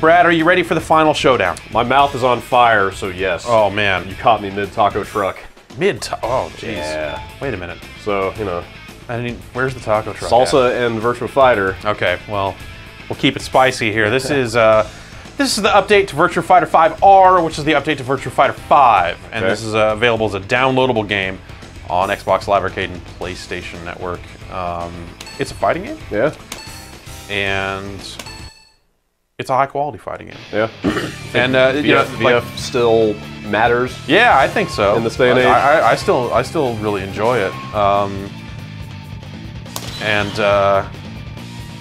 Brad, are you ready for the final showdown? My mouth is on fire, so yes. Oh man, You caught me mid-taco truck. oh jeez. Yeah. Wait a minute. So, you know, Where's the taco truck? salsa and Virtua Fighter. Okay, well, we'll keep it spicy here. This is the update to Virtua Fighter 5R, which is the update to Virtua Fighter 5, and this is available as a downloadable game on Xbox Live Arcade and PlayStation Network. It's a fighting game. Yeah. And it's a high-quality fighting game. Yeah. And VF still matters. Yeah, I think so. In this day and age, I still really enjoy it.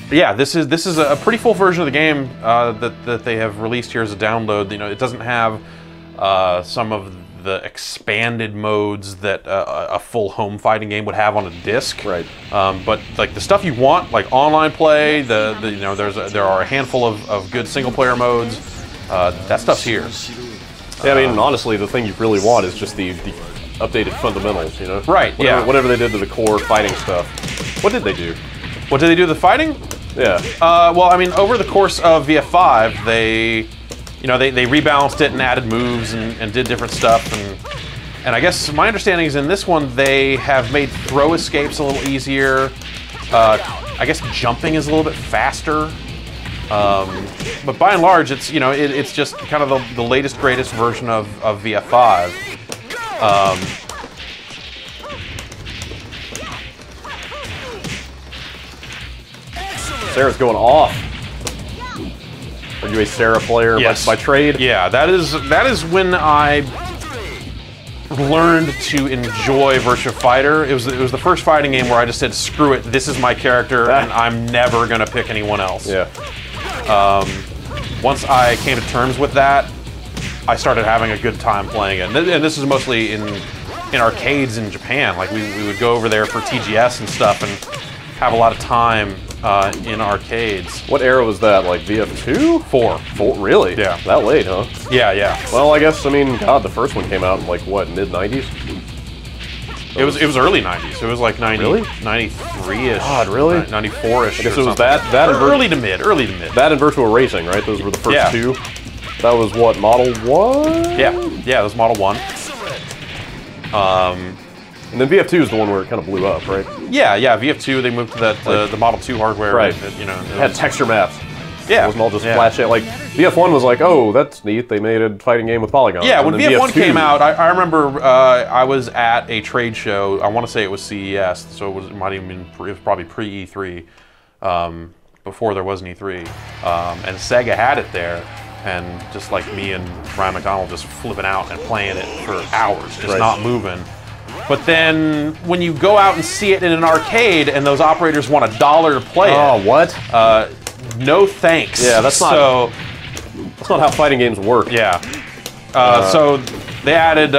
Yeah, this is a pretty full version of the game that they have released here as a download. You know, it doesn't have some of the expanded modes that a full home fighting game would have on a disc. Right. But like the stuff you want, like online play, there are a handful of good single player modes. That stuff's here. Yeah, I mean, honestly, the thing you really want is just the updated fundamentals, you know? Right, Whatever they did to the core fighting stuff. What did they do? What did they do to the fighting? Yeah. Well, I mean, over the course of VF5, they rebalanced it and added moves and did different stuff. And I guess my understanding is in this one, they have made throw escapes a little easier. I guess jumping is a little bit faster. But by and large, it's just kind of the latest, greatest version of VF5. Sarah's going off. Are you a Sarah player by trade? Yeah, that is when I learned to enjoy Virtua Fighter. It was the first fighting game where I just said, screw it, this is my character, and I'm never gonna pick anyone else. Yeah. Once I came to terms with that, I started having a good time playing it. And this is mostly in arcades in Japan. Like we would go over there for TGS and stuff and have a lot of time in arcades. What era was that? Like VF2? 4. Really? Yeah. That late, huh? Yeah, yeah. Well, I guess, I mean, God, the first one came out in like, what, mid-90s? It was early 90s. It was like 90, really? 93-ish. God, really? 94-ish. I guess it was that and early to mid. That and Virtua Racing, right? Those were the first two. That was what, Model 1? Yeah, that was Model 1. And then VF2 is the one where it kind of blew up, right? Yeah, VF2, they moved to that the Model 2 hardware. Right. It had texture maps. Yeah. It wasn't all just flat shit. Like, VF1 was like, oh, that's neat. They made a fighting game with polygons. Yeah, when VF1 came out, I remember I was at a trade show. I want to say it was CES, so it might even been, it was probably pre-E3, before there was an E3. And Sega had it there, and just like me and Ryan McDonald just flipping out and playing it for hours, just not moving. But then when you go out and see it in an arcade and those operators want $1 to play it. Oh, what? No thanks. Yeah, that's not how fighting games work. Yeah. So they added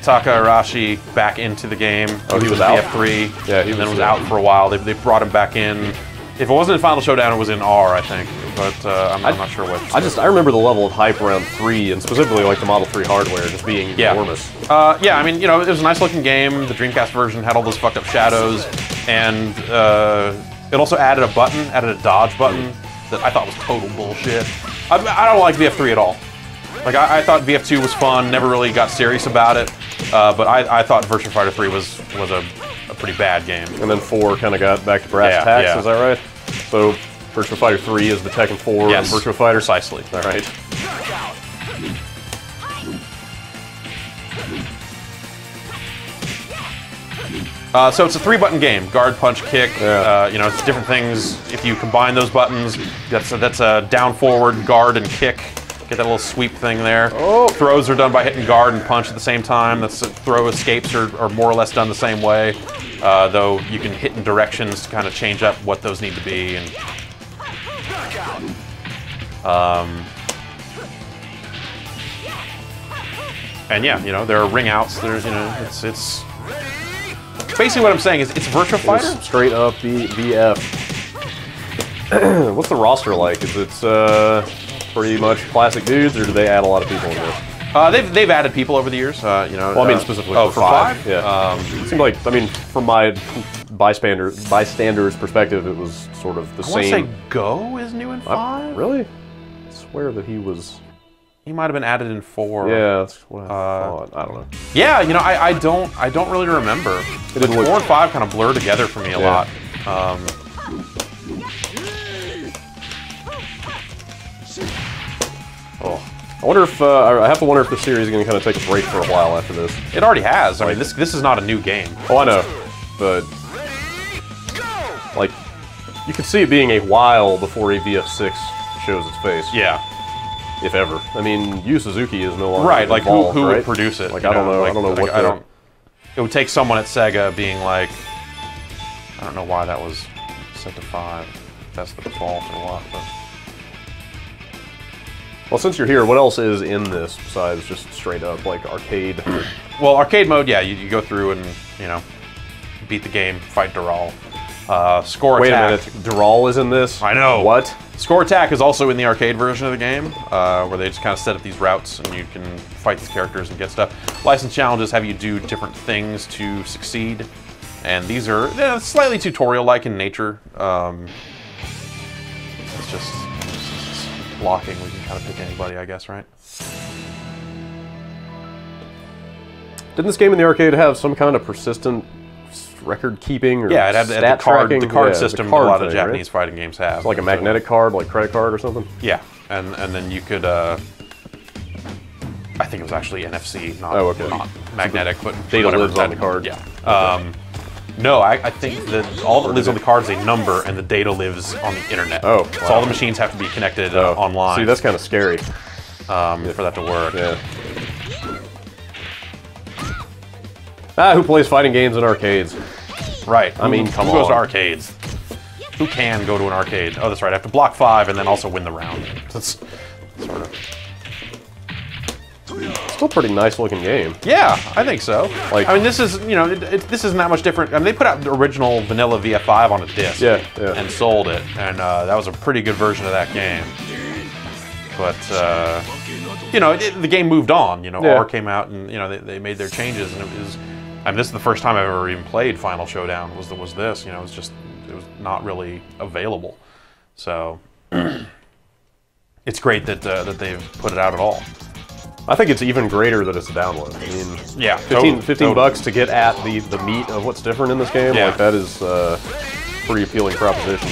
Takahashi back into the game. Oh, he was out? VF3. Yeah, he was out for a while. They brought him back in. If it wasn't in Final Showdown, it was in R, I think. But I'm not sure what. I remember the level of hype around 3, and specifically like the Model 3 hardware just being enormous. Yeah, I mean, it was a nice looking game. The Dreamcast version had all those fucked up shadows, and it also added a dodge button that I thought was total bullshit. I don't like VF3 at all. Like I thought VF2 was fun, never really got serious about it, but I thought Virtua Fighter 3 was a pretty bad game. And then 4 kind of got back to brass tacks, is that right? So Virtua Fighter 3 is the Tekken 4 and Virtua Fighter? Precisely. All right. So it's a 3-button game: guard, punch, kick. It's different things. If you combine those buttons, that's a down, forward, guard, and kick. Get that little sweep thing there. Oh. Throws are done by hitting guard and punch at the same time. Throw escapes are more or less done the same way, though you can hit in directions to kind of change up what those need to be. And yeah, there are ring outs. There's it's basically what I'm saying is it's Virtua Fighter. It's straight up VF. What's the roster like? Is it pretty much classic dudes, or do they add a lot of people in this? They've added people over the years. Well, I mean specifically for 5. Yeah. It seemed like, I mean, from my bystander's perspective, it was sort of the same. I want to say Go is new in 5. Really? I swear that he was. He might have been added in 4. Yeah, that's what I thought. I don't know. Yeah, you know, I don't really remember. It didn't look... 4 and 5 kind of blur together for me a lot. Oh, I wonder if I have to wonder if the series is going to kind of take a break for a while after this. It already has. I mean, this is not a new game. Oh, I know, but like you could see it being a while before a VF6 shows its face. Yeah, if ever. I mean, Yu Suzuki is no longer right. Like involved, who right? would produce it? Like I don't know. Like, I don't know what. I don't. It would take someone at Sega being like, I don't know why that was set to 5. If that's the default or what, but. Well, since you're here, what else is in this besides just straight up like arcade? Well, arcade mode, yeah, you go through and, you know, beat the game, fight Dural. Score Wait Attack. a minute, Dural is in this? I know. What? Score Attack is also in the arcade version of the game, where they just kind of set up these routes and you can fight these characters and get stuff. License challenges have you do different things to succeed, and these are slightly tutorial-like in nature. It's just blocking. We can kind of pick anybody, I guess, right? Didn't this game in the arcade have some kind of persistent record keeping or yeah, it had stat the card tracking? system the that card a lot of thing, Japanese right? fighting games have. It's like a magnetic card, like credit card or something? Yeah, and then you could, I think it was actually NFC, not magnetic, but data whatever, lives on the card. Yeah. No, I think that all that lives on the card is a number, and the data lives on the internet. Oh, so all the machines have to be connected online. See, that's kind of scary. For that to work. Yeah. Who plays fighting games in arcades? Right. I mean, come on. Who goes to arcades? Who can go to an arcade? Oh, that's right. I have to block 5 and then also win the round. That's sort of. Still pretty nice looking game. Yeah, I think so. Like, I mean, this is, you know, this isn't that much different. I mean, they put out the original vanilla VF5 on a disc. Yeah. And sold it, and that was a pretty good version of that game. But you know, the game moved on. You know, R came out, and you know they made their changes, and it was. I mean, this is the first time I've ever even played Final Showdown. Was this? You know, it was not really available. So it's great that they've put it out at all. I think it's even greater that it's a download. I mean, yeah, 15 bucks to get at the meat of what's different in this game. Yeah. Like that is a pretty appealing proposition.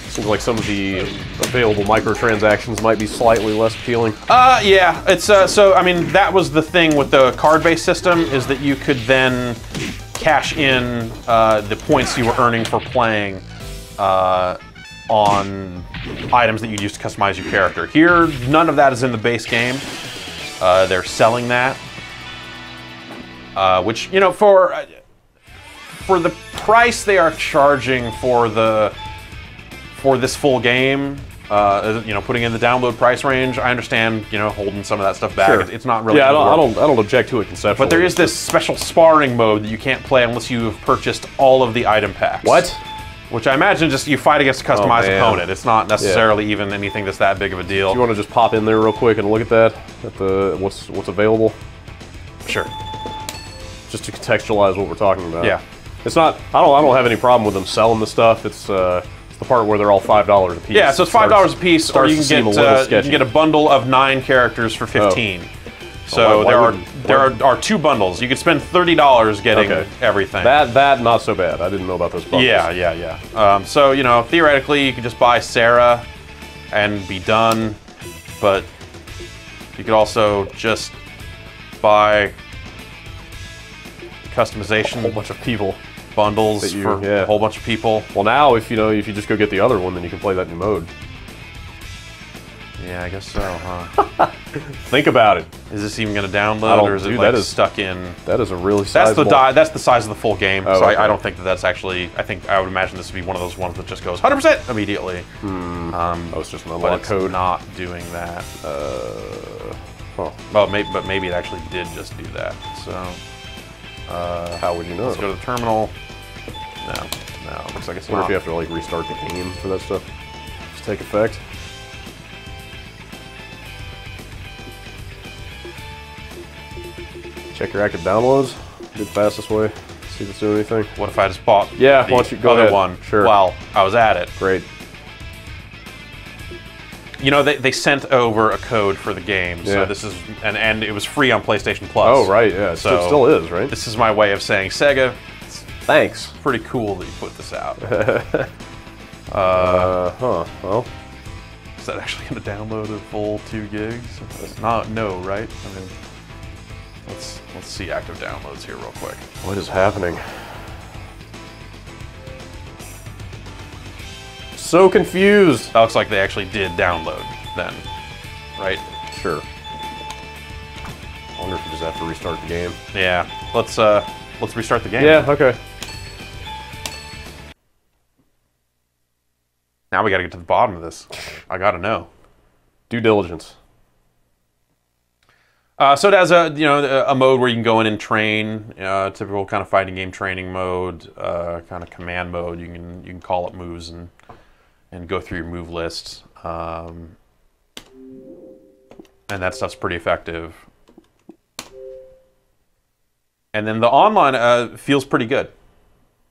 Seems like some of the available microtransactions might be slightly less appealing. Yeah, it's so I mean that was the thing with the card-based system, is that you could then cash in the points you were earning for playing on items that you use to customize your character. Here, none of that is in the base game. They're selling that, which, you know, for the price they are charging for this full game, you know, putting in the download price range, I understand, you know, holding some of that stuff back. Sure. It's not really. Yeah, I don't object to it conceptually. But there is this special sparring mode that you can't play unless you have purchased all of the item packs. What? Which I imagine just you fight against a customized opponent. It's not necessarily even anything that's that big of a deal. Do you want to just pop in there real quick and look at that? At the what's available? Sure. Just to contextualize what we're talking about. Yeah. It's not. I don't have any problem with them selling the stuff. It's the part where they're all $5 a piece. Yeah, so it's $5 a piece, or you can get a bundle of 9 characters for 15. So there are 2 bundles. You could spend $30 getting everything. That not so bad. I didn't know about those bundles. Yeah. So, you know, theoretically you could just buy Sarah and be done, but you could also just buy customization. A whole bunch of people. Bundles for a whole bunch of people. Well, now if you just go get the other one, then you can play that new mode. Yeah, I guess so, huh? Think about it. Is this even going to download, or is it like stuck in? That is a really sizable... That's the size of the full game, oh, so okay. I don't think that's actually... I would imagine this would be one of those ones that just goes 100% immediately. It's just an unlock code. It's not doing that. Well, but maybe it actually did just do that, so... how would you know? Let's go to the terminal. No, looks like it's not. I wonder if you have to like restart the game for that stuff to take effect. Check your active downloads. Be the fastest way. See if it's doing anything. What if I just bought Yeah, the why don't you go other ahead. one Sure. while I was at it? Great. You know, they sent over a code for the game, so Yeah. this is and it was free on PlayStation Plus. Oh, right, yeah. So it still is, right? This is my way of saying, Sega, Thanks. pretty cool that you put this out. Well, Is that actually going to download a full 2 gigs? It's not, no, right? I mean, let's see active downloads here real quick. what is happening? So confused. That looks like they actually did download then, right? Sure. I wonder if you just have to restart the game. Yeah. Let's restart the game. Yeah, okay. Now we got to get to the bottom of this. I got to know. Due diligence. So it has a mode where you can go in and train, typical kind of fighting game training mode, kind of command mode. You can call up moves and go through your move list, and that stuff's pretty effective. And then the online feels pretty good.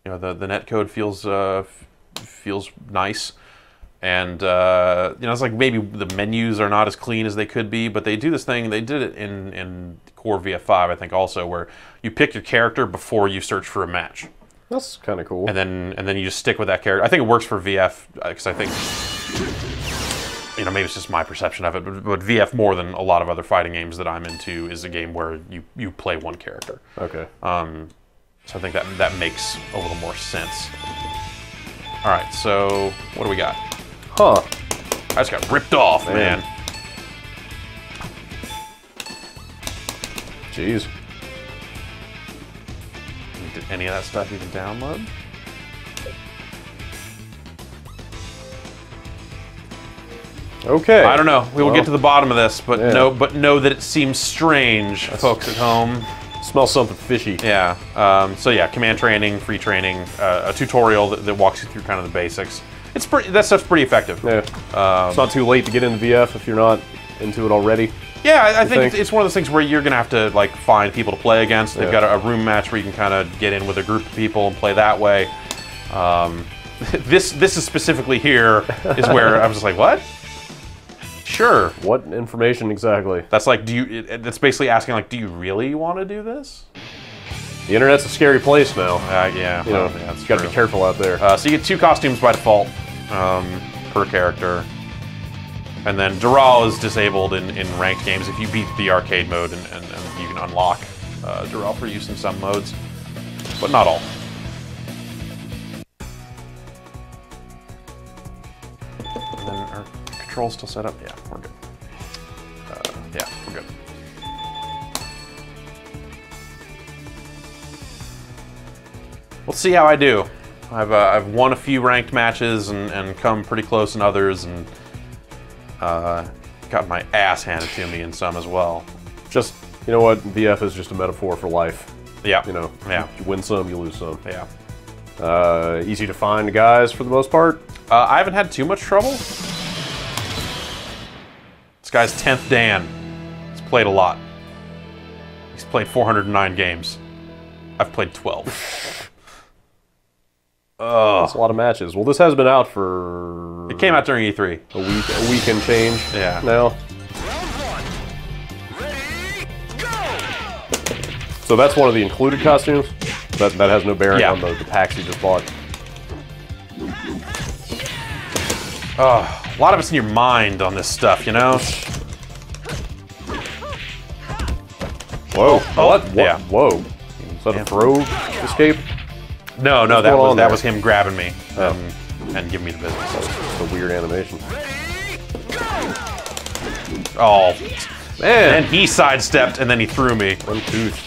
You know, the netcode feels nice. And, it's like maybe the menus are not as clean as they could be, but they do this thing, they did it in Core VF5, I think, also, where you pick your character before you search for a match. That's kind of cool. And then you just stick with that character. I think it works for VF, because I think, maybe it's just my perception of it, but VF, more than a lot of other fighting games that I'm into, is a game where you play one character. Okay. So I think that makes a little more sense. All right, so what do we got? Huh. I just got ripped off, man. Jeez. Did any of that stuff even download? Okay. I don't know. We will get to the bottom of this, but yeah. know that it seems strange, folks at home. Smells something fishy. Yeah. So yeah, command training, free training, a tutorial that walks you through kind of the basics. That stuff's pretty effective. Yeah. It's not too late to get into VF if you're not into it already. Yeah, I think it's one of those things where you're gonna have to like find people to play against. They've got a room match where you can kind of get in with a group of people and play that way. This is specifically here is where I was just like, what? Sure. What information exactly? That's like, that's basically asking like, do you really want to do this? The internet's a scary place now. Yeah. You know, that's you gotta be careful out there. So you get 2 costumes by default per character. And then Dural is disabled in ranked games if you beat the arcade mode, and you can unlock Dural for use in some modes, but not all. And then our controls still set up? Yeah, we're good. Yeah, we're good. We'll see how I do. I've won a few ranked matches and come pretty close in others, and got my ass handed to me in some as well. Just, you know what? VF is just a metaphor for life. Yeah. You know, Yeah. you win some, you lose some. Yeah. Easy to find guys for the most part. I haven't had too much trouble. This guy's 10th Dan. He's played a lot. He's played 409 games. I've played 12. That's a lot of matches. Well, this has been out for... It came out during E3. a week and change. Yeah. Now. So that's one of the included costumes? That has no bearing on the packs you just bought. A lot of it's in your mind on this stuff, you know? Whoa. What? Yeah. Whoa. Is that a throw escape? No, that was him grabbing me and giving me the business. It's a weird animation. Oh, Man. and he sidestepped and then he threw me. One tooth.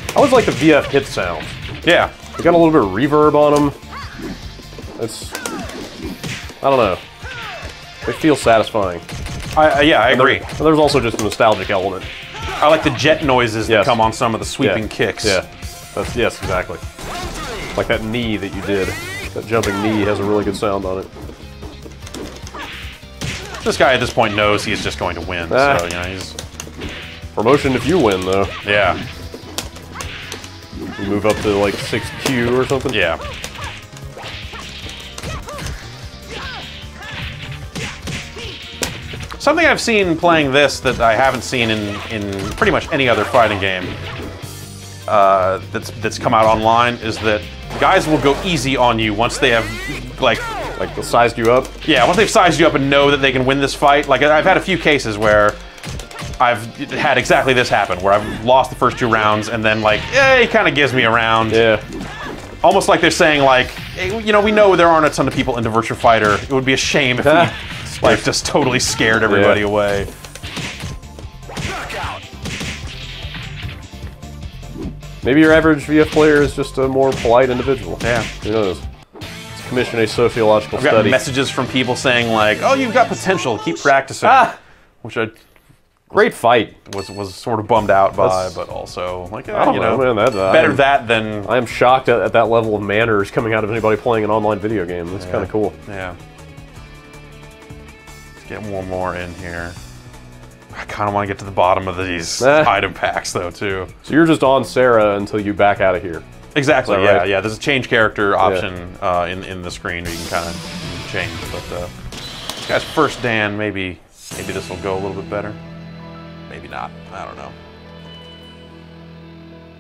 I always like the VF hit sounds. Yeah. They got a little bit of reverb on them. I don't know. They feel satisfying. I agree. And there's also just a nostalgic element. I like the jet noises that come on some of the sweeping kicks. Yeah. Yes, exactly. Like that knee that you did. That jumping knee has a really good sound on it. This guy at this point knows he's just going to win, so you know he's promotion if you win though. Yeah. You move up to like 6Q or something. Yeah. Something I've seen playing this that I haven't seen in pretty much any other fighting game that's come out online is that guys will go easy on you once they have like they sized you up. Yeah, once they've sized you up and know that they can win this fight. Like I've had a few cases where I've had exactly this happen, where I've lost the first 2 rounds and then like, he kind of gives me a round. Yeah. Almost like they're saying like, hey, you know, we know there aren't a ton of people into Virtua Fighter. It would be a shame if we like just totally scared everybody away. Maybe your average VF player is just a more polite individual. Yeah. Who knows? Let's commission a sociological I've got study. messages from people saying like, oh, you've got potential, keep practicing. Which I great fight. Was sort of bummed out by, but also like, you know, man, better that than... I am shocked at that level of manners coming out of anybody playing an online video game. That's kind of cool. Yeah. Let's get one more in here. I kind of want to get to the bottom of these item packs, though, too. So you're just on Sarah until you back out of here. Exactly, yeah, right? Yeah. There's a change character option in the screen where you can kind of change. But this guy's first Dan, maybe this will go a little bit better. Maybe not. I don't know.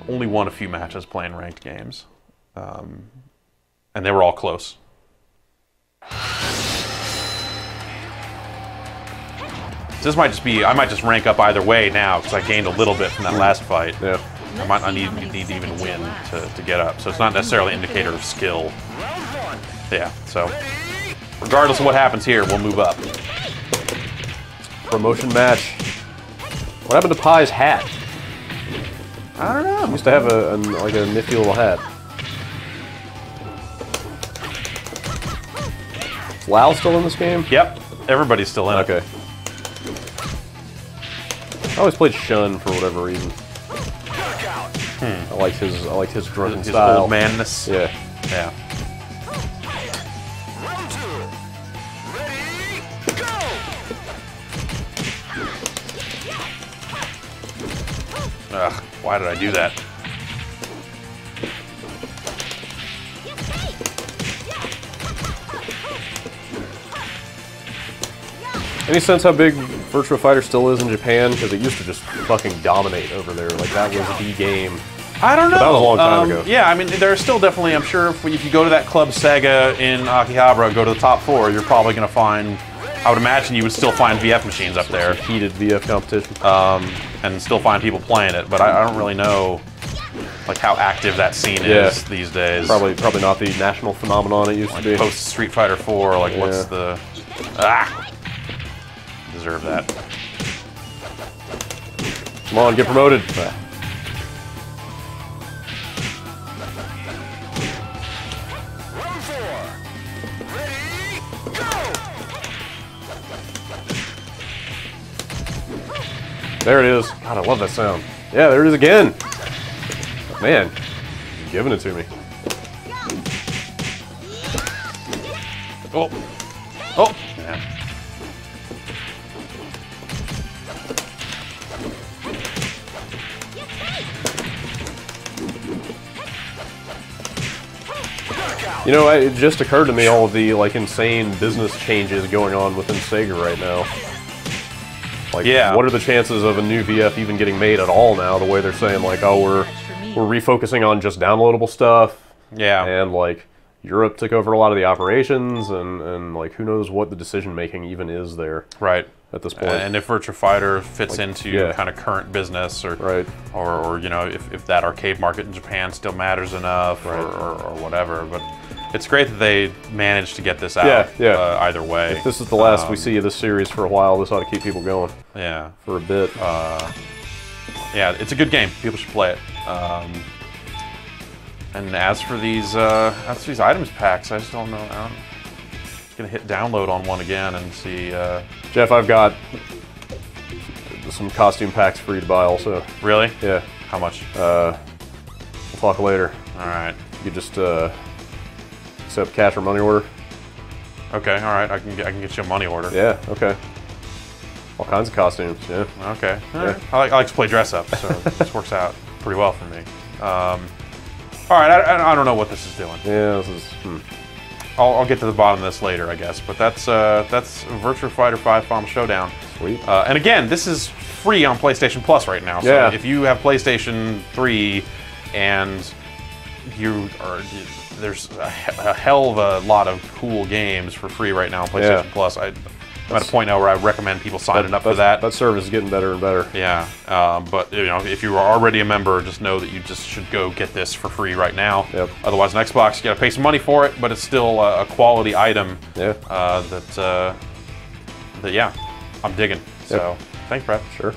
Only won a few matches playing ranked games. And they were all close. This might just be, I might just rank up either way now because I gained a little bit from that last fight. Yeah. I might not need to even win to get up. So it's not necessarily an indicator of skill. Yeah, so regardless of what happens here, we'll move up. Promotion match. What happened to Pie's hat? I don't know. He used to have like a nifty little hat. Is Lau still in this game? Yep. Everybody's still in it. Okay. I always played Shun for whatever reason. I liked his drunken style. Old manness. Yeah. Yeah. Ugh, why did I do that? Any sense how big Virtua Fighter still is in Japan? Because it used to just fucking dominate over there. Like, that was the game. I don't know. But that was a long time ago. Yeah, I mean, there's still definitely, I'm sure, if you go to that Club Sega in Akihabara, go to the top 4, you're probably going to find, I would imagine you would still find VF machines up there. Heated VF competition. And still find people playing it, but I don't really know like how active that scene is these days. Probably not the national phenomenon it used to be. Post Street Fighter 4, like what's the... Deserve that. Come on, get promoted. There it is. God, I love that sound. Yeah, there it is again. Man, you're giving it to me. Oh. Oh. Yeah. You know, it just occurred to me all of the like insane business changes going on within Sega right now. Like, what are the chances of a new VF even getting made at all now? The way they're saying, like, oh, we're refocusing on just downloadable stuff. Yeah. And like Europe took over a lot of the operations, and like who knows what the decision making even is there. Right. At this point. And if Virtua Fighter fits into kind of current business, or you know, if that arcade market in Japan still matters enough, or whatever. But it's great that they managed to get this out. Either way. If this is the last we see of this series for a while, this ought to keep people going. Yeah. For a bit. Yeah, it's a good game. People should play it. And as for these items packs, I just don't know. I'm gonna hit download on one again and see. Jeff, I've got some costume packs for you to buy also. Really? Yeah. How much? We'll talk later. All right. You just accept cash or money order. Okay. All right. I can get you a money order. Yeah. Okay. All kinds of costumes, yeah. Okay. Yeah. I like to play dress up, so this works out pretty well for me. All right, I don't know what this is doing. Yeah, this is... I'll get to the bottom of this later, I guess. But that's Virtua Fighter 5 Final Showdown. Sweet. And again, this is free on PlayStation Plus right now. So if you have PlayStation 3 and there's a hell of a lot of cool games for free right now on PlayStation Plus. I'm at a point now where I recommend people signing up for that. That service is getting better and better. Yeah, but if you are already a member, just know that you just should go get this for free right now. Yep. Otherwise, on Xbox, you got to pay some money for it, but it's still a quality item. Yeah. That I'm digging. So, thanks, Brad. Sure.